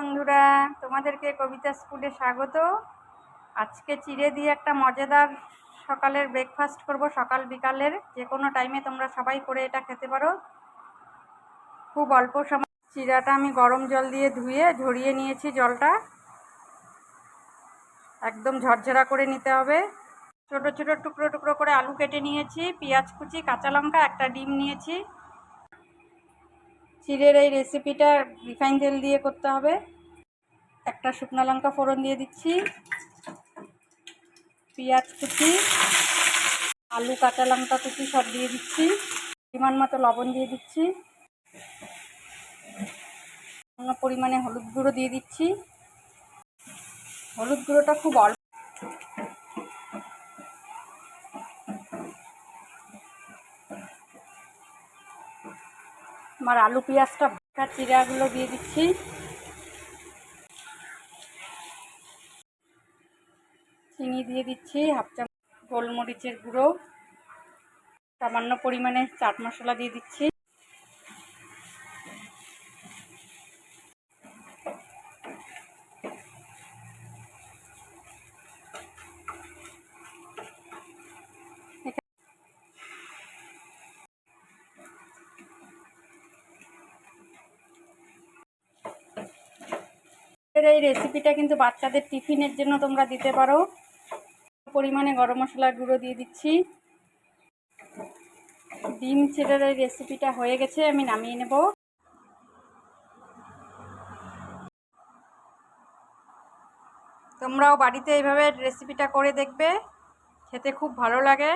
বন্ধুরা, তোমাদেরকে কবিতা স্কুলে স্বাগত। আজকে চিড়ে দিয়ে একটা মজাদার সকালের ব্রেকফাস্ট করব। সকাল বিকালের যে কোনো টাইমে তোমরা সবাই করে এটা খেতে পারো। খুব অল্প সময়। চিড়াটা আমি গরম জল দিয়ে ধুয়ে ঝরিয়ে নিয়েছি। জলটা একদম ঝরঝরা করে নিতে হবে। ছোট ছোট টুকরো টুকরো করে আলু কেটে নিয়েছি, পেঁয়াজ কুচি, কাঁচা লঙ্কা, একটা ডিম নিয়েছি। চিড়ের এই রেসিপিটা রিফাইন তেল দিয়ে করতে হবে। একটা শুকনো লঙ্কা ফোড়ন দিয়ে দিচ্ছি, পেঁয়াজ কুচি, আলু, কাঁচা লঙ্কা কুচি সব দিয়ে দিচ্ছি। পরিমাণ মতো লবণ দিয়ে দিচ্ছি। পরিমাণে হলুদ গুঁড়ো দিয়ে দিচ্ছি। হলুদ গুঁড়োটা খুব অল্প। আমার আলু পেঁয়াজটা ভাজা চিড়াগুলো দিয়ে দিচ্ছি। চিনি দিয়ে দিচ্ছি, হাফ চামচ গোলমরিচের গুঁড়ো, সামান্য পরিমাণে চাট মশলা দিয়ে দিচ্ছি। এই রেসিপিটা কিন্তু বাচ্চাদের টিফিনের জন্য তোমরা দিতে পারো। পরিমাণে গরম মশলার গুঁড়ো দিয়ে দিচ্ছি। ডিম চিড়ের এই রেসিপিটা হয়ে গেছে, আমি নামিয়ে নেব। তোমরাও বাড়িতে এইভাবে রেসিপিটা করে দেখবে, খেতে খুব ভালো লাগে।